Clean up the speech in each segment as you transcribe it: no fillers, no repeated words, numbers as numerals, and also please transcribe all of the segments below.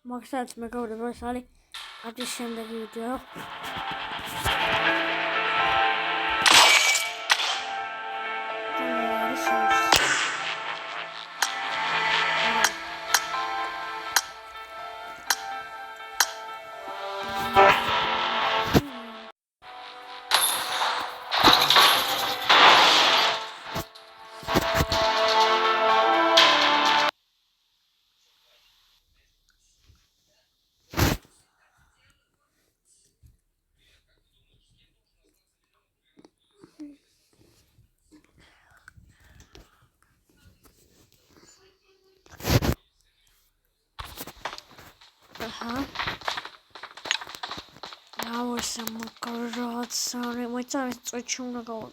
მაგსაც მეგობრებო, ეს არის ათის შემდეგი ვიდეო. Sorry, my time is switching to go.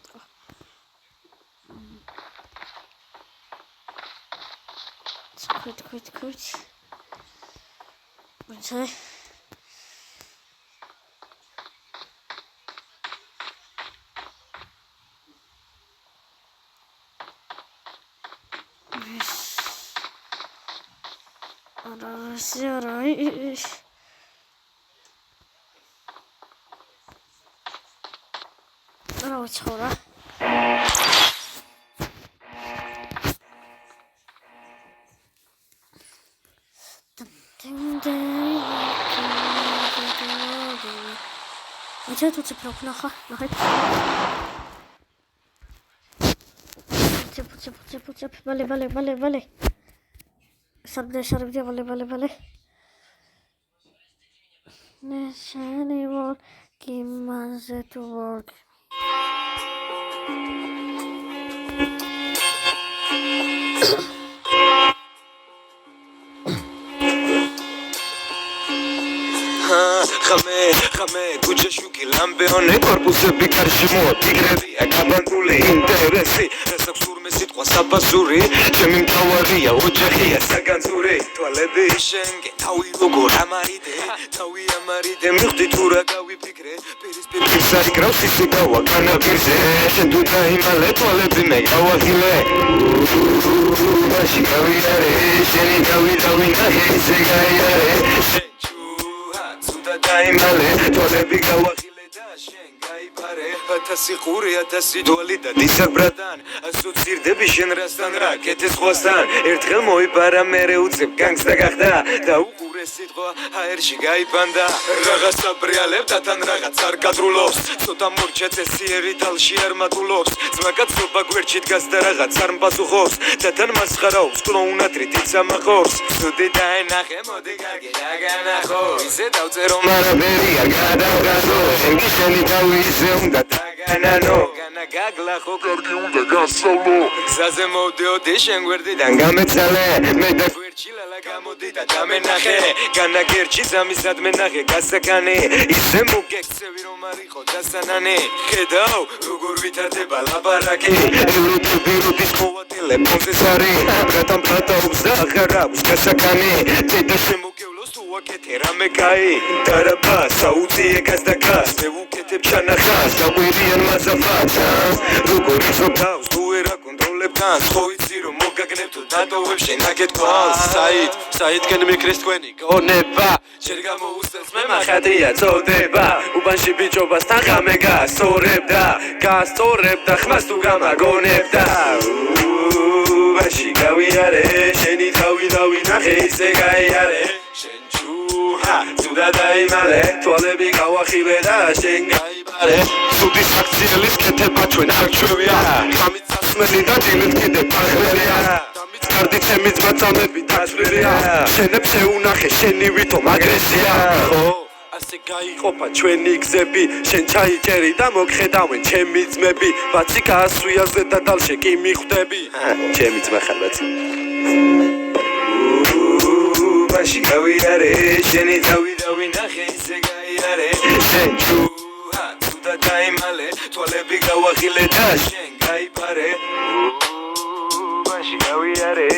Quit. What's that? It's horror. Тут плохо. Vale. Sarabde, vale. Anyone give us to work. Khame kucha shuki lambeone korpusები კარში მოიგრებია გაბანტული ინტერესი რასაქვს ურმე სიტყვა საბაზური ჩემი მთავარია ოჯახია საგანძური თვალები შენგენ თავი როგორ ამარიდე მიხდი თუ რა გავიფიქრე პირისპირ სარიკრავს ისე გავა განაპირზე შენ თუ დაიმალე თვალები მე გავახილე მაში გავიარე შენი გავინახე ისე გაიარე დაიმალე თვალები გავახილე და შენ გაიფარე ათასი ყური ათასი დვალი და დისაბრადან ასოცირდები შენ რასთან რა კეთე სხვასთან ერთხელ მოიპარა მერე უცებ განგსტა გახდა და უყურე სიტყვა აერში გაიფანდა რაღაცა ბრიალებ და თან რაღაც არ გადრულობს ცოტა მორჩა წესიერი თალში არ მატულობს ძმაკაცობა გვერდში დგას და რაღაც არ მპასუხობს და თან მასხარაობს კლოუნად რითიც ამახორს ცუდი დაენახე მოდი კარგი დაგანახო ისე დავწერო მარაბერია გადავგაზო შენგი შენი თავი ისე უნდა დაგანანო განაგაგლახო კარგი უნდა გასავლო გზაზე მოვდიოდი შენ გვერდიდან გამეცალე მე და გვერდში ლალა გამოდი და დამენახე განაგერჩი ზამისად მენახე გასაკანი ისე მოგექცევი რომ არ იყო დასანანი ხედავ როგორ ვითარდება ლაბარაკი ელუთი ტელეფონზე სარი გადამფრათაობს და აღარ აქვს გასაკანი და შემოგევლოს თუ ვაკეთე რამე კაი დარაბა საუძიე გას და გას მე ვუკეთებ ჩანახას დაგვირიან მაზაფას როგორ ისოთავს თუ ვერ აკონტროლებ განს ხო იცი რომ მოგაგნებ თუ დატოვებ შენ აკეთქვალს საით კენ მიკრის თქვენი გონება შენ გამოუსწევს მე მახატია წოდება უბანში ბიჭობასთან ხამე გასწორებდა ხმას თუ გამაგონებდა ბაში გავიარე შენი თავი დავინახე ისე გაიარე შენ ჩუჰა ცუდა დაიმალე თვალები გავახილე და შენ გაიბარე სუდი საქციელის კეთება ჩვენ არ ჩვევია ხამით სასმელი და დილით კიდე ფახრელია დამიც კარდი ჩემი ძმაწამები დაწვრილია შენებს ეუნახე შენი ვითომ აგრესია ხო ასე გაიყოფა ჩვენი გზები შენ ჩაიჭერი და მოგხედავენ ჩემი ძმები ბაცი გაასვიაზე და დალშე კი მიხვდები ჩემი ძმა ხალბაც ბაში გავიარე შენი თავი დავინახე ისე გაიარე შენ ჩუჰა ცუდა დაიმალე თვალები გავახილე და შენ გაიფარე ბაში გავიარე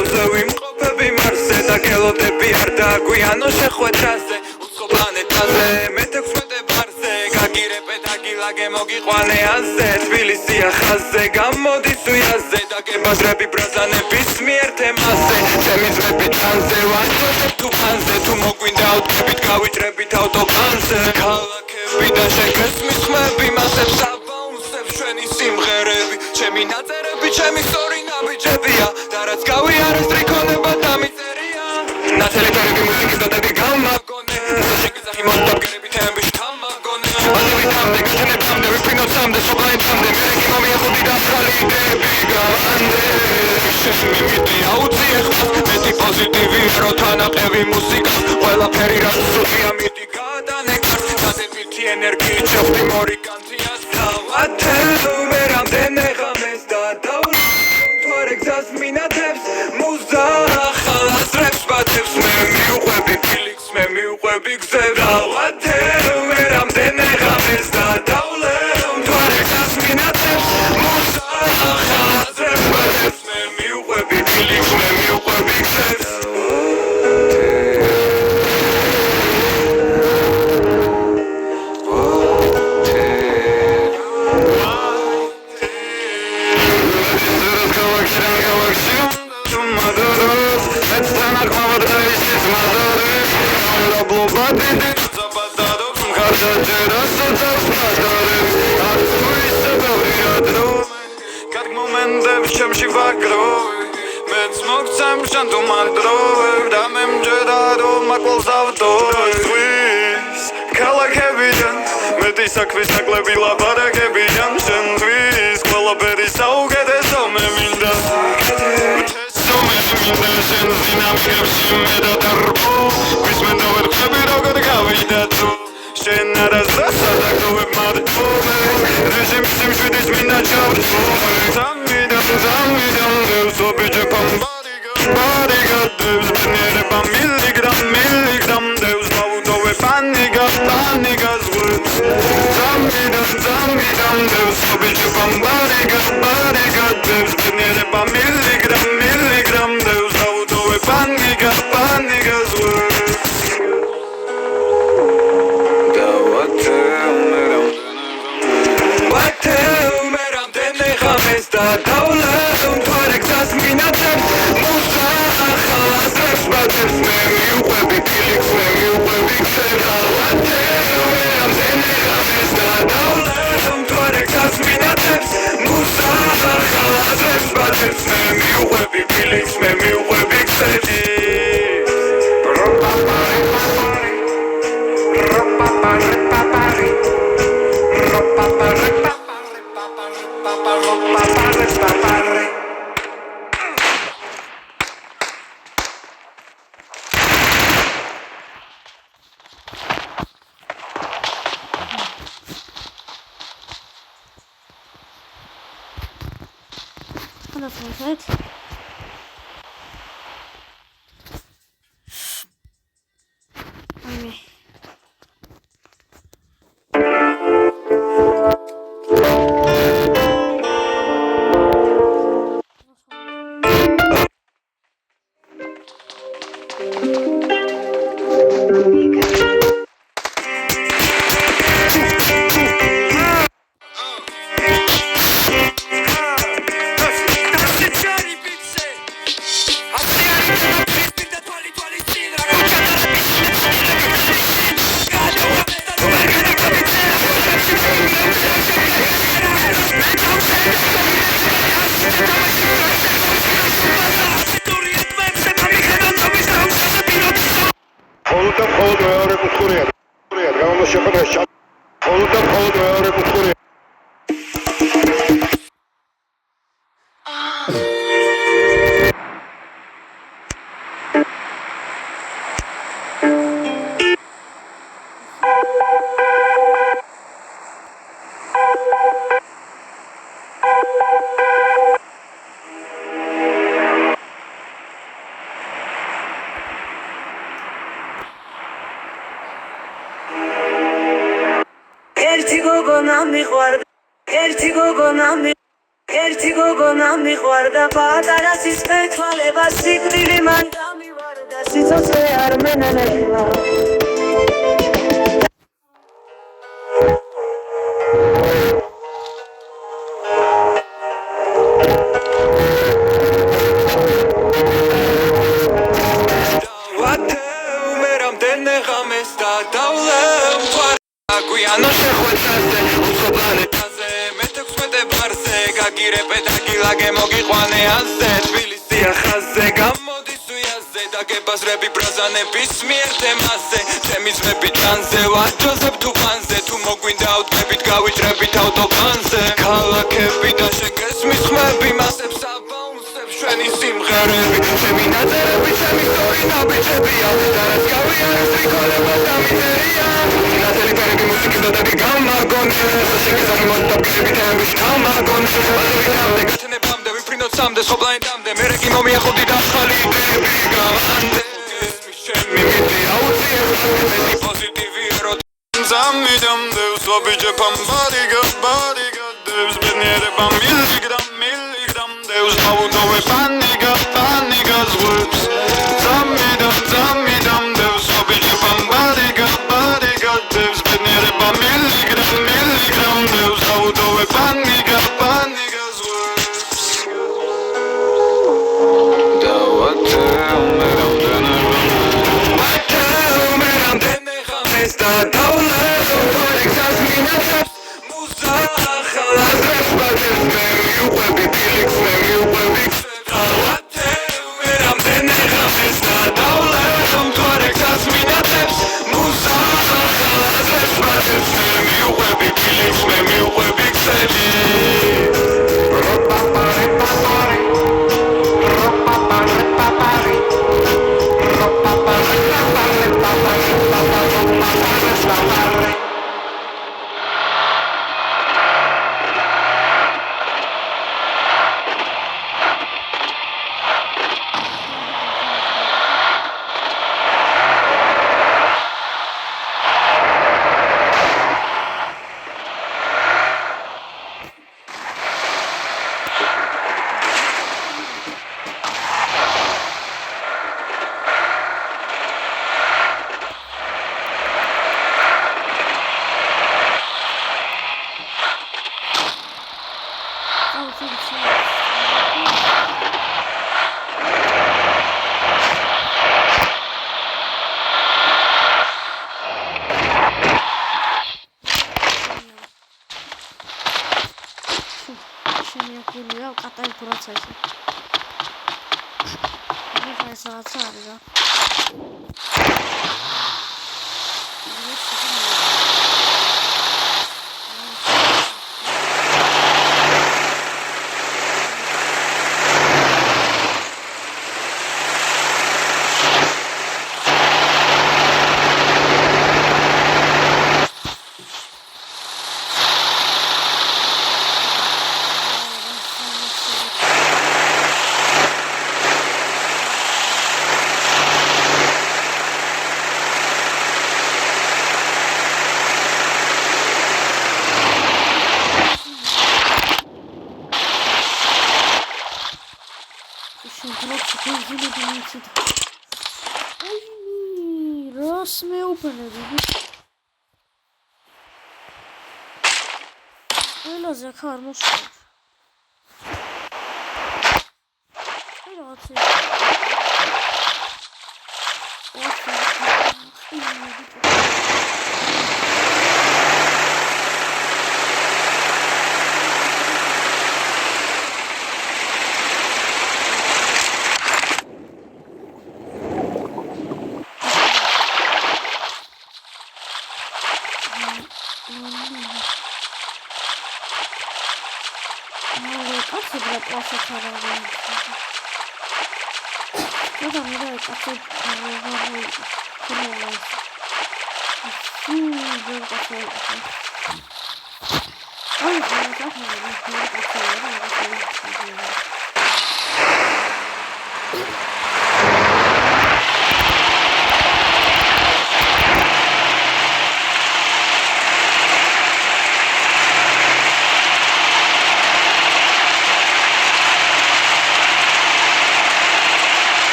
თავზე ვიმყოფები მარსზე და გელოდები არ დააგვიანო შეხვედრაზე უცხო პლანეტაზე მე-16 ბარზე გაგირებ პედაგილაგე მოგიყვანე აზე თბილისია ხაზზე გამოდის უიაზე და გებადრები ბრაზანების მიერ თემაზე ჩემი ძმები ტანზე ვანჯობებ თუ ფანზე თუ მოგვინდა ავტებით გავიჭრებით ავტობანზე ქალაქებიდან შეგესმის ხმები მასებს აბაუნსებს ჩვენი სიმღერები ჩემი ნაწერები ჩემი სწორი ნაბიჯებია და რაც გავიარეს დრიქონება დამიწერია ნაცელიტარები მუსიკის დადები გამაგონე შეგეძახი მომდაბგერები თემები შთამაგონე აზევითამდე გაშენებამდე ვიფრინოსამდე სოფლაინამდე მერეგი მომიახოდი და ბრალი იდეები გავანდე შენი მიდი აუწიე ხმას მეტი პოზიტივი რო თანაყევი მუსიკას ყველაფერი რაც სულია მიდი გადანეკარს დადებითი ენერგიით შევხვდი მორიგანთიას დავათელო მე რამდენი ღამეს და დავთვარე გზას მინათებს მუზა ახალაზრებს ბათებს მე მიუყვები ფილიქს მე მიუყვები გზებს დავათელო მე რამდენი ღამეს და დავთვარე გზას მინათებს მუზა ახალაზრებს ბათებს მე მიუყვები ფილიქს მე მიუყვები გზებს ჩემში ვაგროვე მეც მოგცემ შენ თუ მალდროვებ და მე მჯერა რომ მაკვალს ავდოებს ქალაქებიდან მეტი საქმის ნაკლები ლაბარაკებიდან შენთვის ყველაფერი საუკეთესო მე მინდა შენ დინამიკებში მე და დარბო ვის მენდა ვერ ხები როგორ გავიდა თუ შენ არასდროს ადაგროვებ მარტოვე რეჟიმის სიმშვიდის მინდა ჩავწოვე Zamidam devs o bice pambariga devs Bniereba milligram devs Maudowe paniga zvut Zamidam devs o bice pambariga devs Bniereba milligram devs Maudowe paniga zvut Da davlem tvarek zas minatem muza akhalazref batev me miuqebi pilix me miuqebi kserhalate am zene khames da davlem tvarek zas minatem muza akhalazref batev me miuqebi pilix me miuqebi kserhalate That's it. Okay. ერთი გოგონა მიყვარდა პატარა სისხლი თვალება სიკვდილი მან დამივარდა სიცოცხლე არ მენანებლა Guiano შეხვედრაზე უცხოპლანეტაზე მე-16 ბარზე გაგირებ პედაგილაგე მოგიყვანე აზე თბილისია ხაზზე გამოდის უიაზე დაგებაზრები ბრაზანების მიერ თემაზე ჩემი ძმები ჭანზე ვაჯოზებ თუფანზე თუ მოგვინდა უტყებით გავიჭრებით ავტობანზე ქალაქები და შენ გესმის ხმები მასებს აბაუნსებს ჩვენი სიმღერები ჩემი ნაწერები ჩემი სწორი ნაბიჯებია და რაც გავიარეს რიქოლება და მიზერია ნათელი პერები მუსიკი დადები გამაგონე შეგეძახი მოდდაბგირები თემების გამაგონე ბაზრიდამდე გათნებამდე ვიფრინოთ სამდე სხობლაინდამდე მე რეკი მომიახოდი და ხალი იდეები გამანდე ჩემი მიდი აუცილებად მეტი პოზიტივი ეროტი მზამიდამდე უსვაბიჯე პამბარიგა ბარიგა დევს ბედნიერება მილიგრამ დევს მაუდოვე პანიგა ზღვებს მზამიდამდე უსვაბიჯე პამბარიგა დევს ბედნიერება მილიგრამ დევს მაუდოვე პანიგა ზღვებს და Esta taula Conexas minatas Muza Khalazes Bates Uwebi Pilix Uwebi Khalate Umeram Denegam Esta taula Conexas minatas Muza Khalazes Bates Uwebi Pilix Uwebi Khalate Karmış.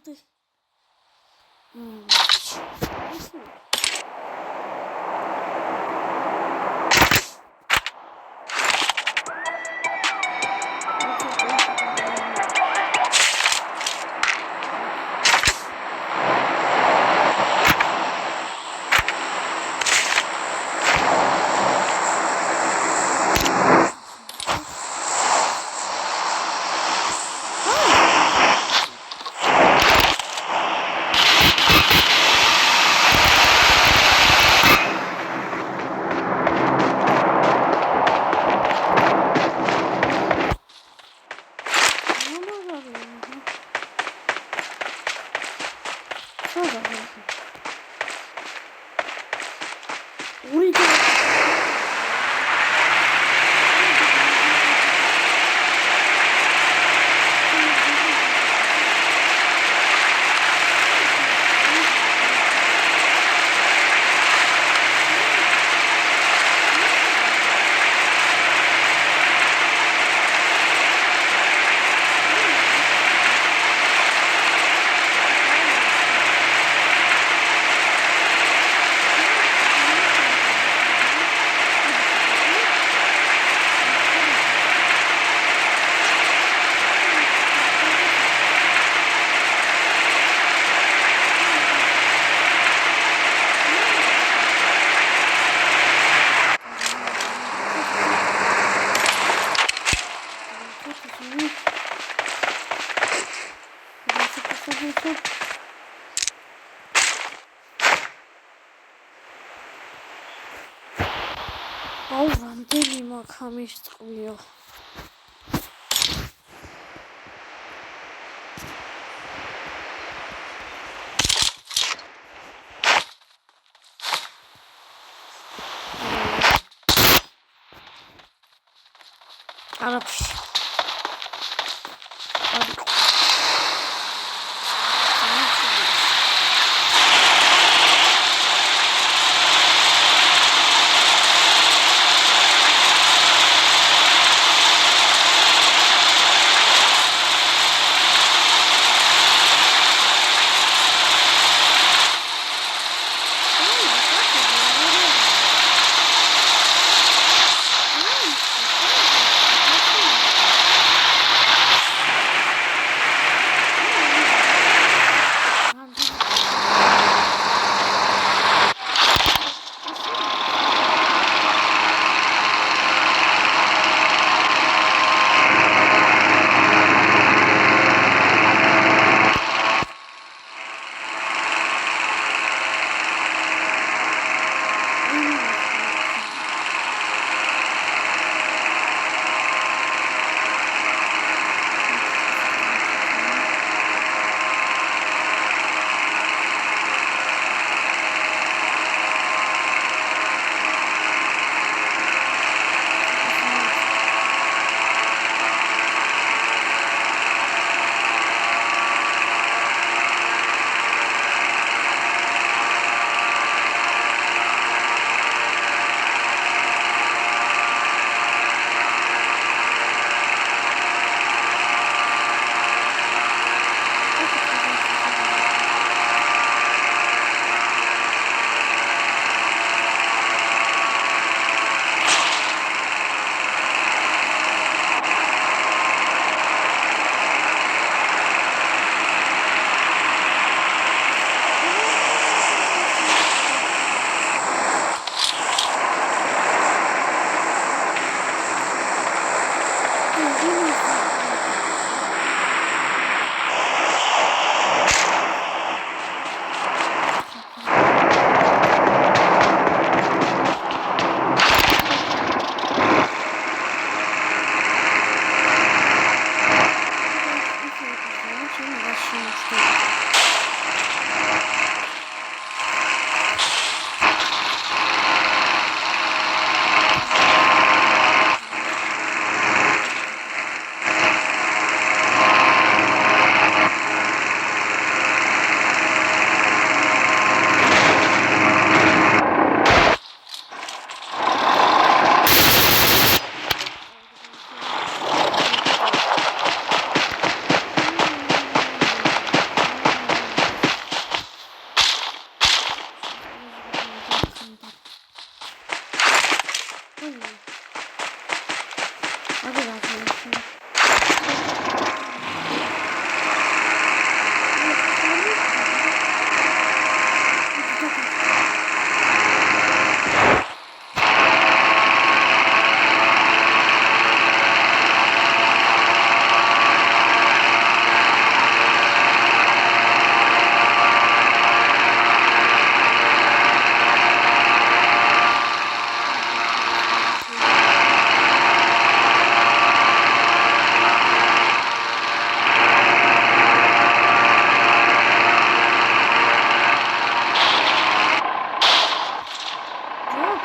მოდი. აუ რამდენი მაქვს ამის წყლიო არაფერი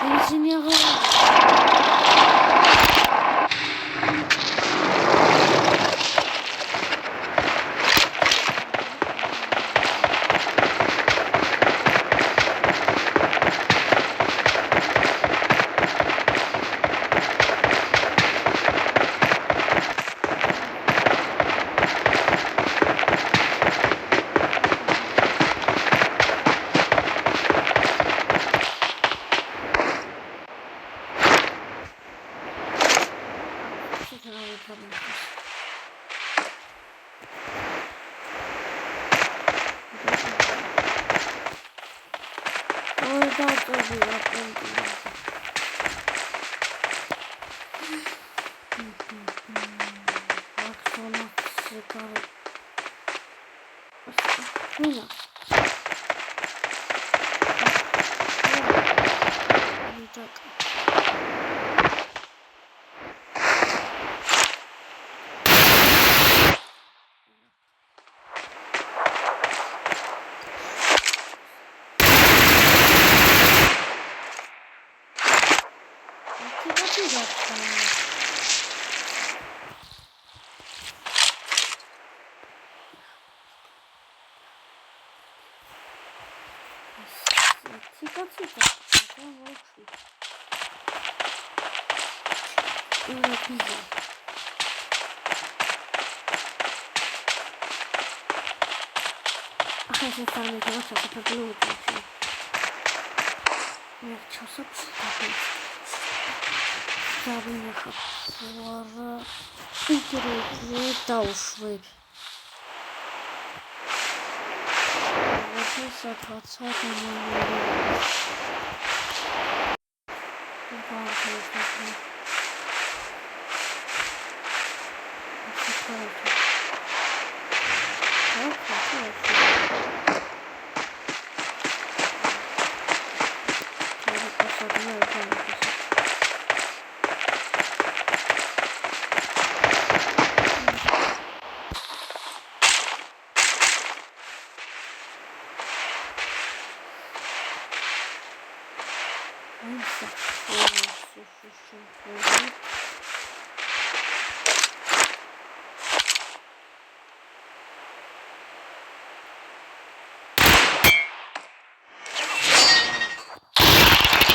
ბენზინი აღარ დავუშვებ.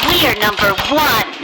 We are number 1.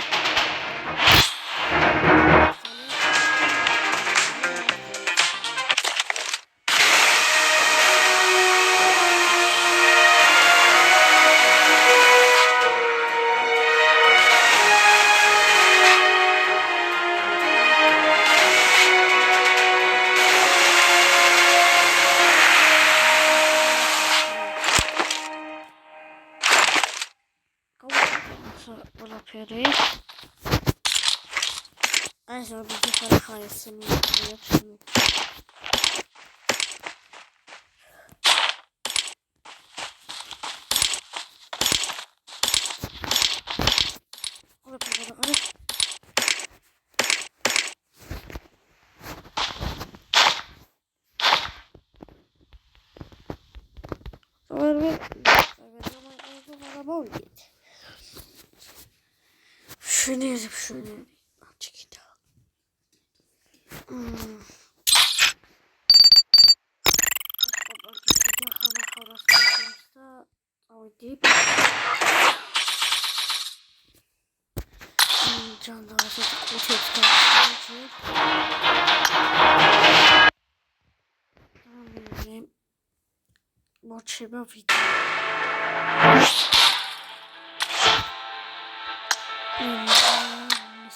მოჩება ვიდეო.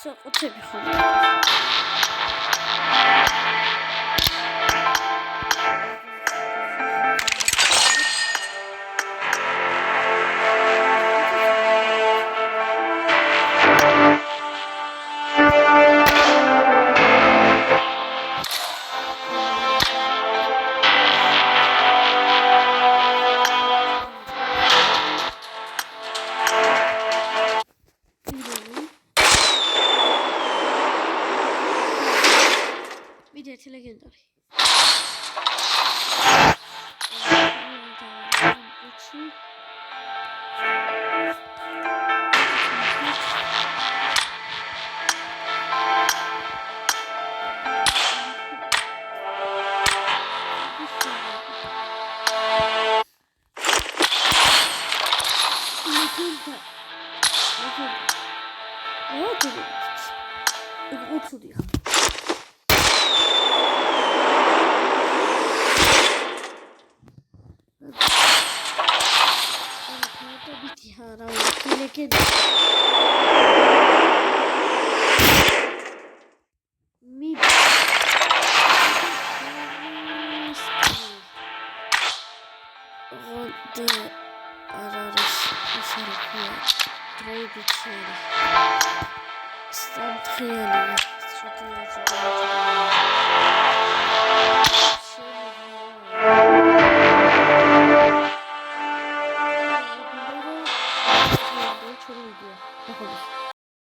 საკუთები ხომ ლეგენდარი. Thank you.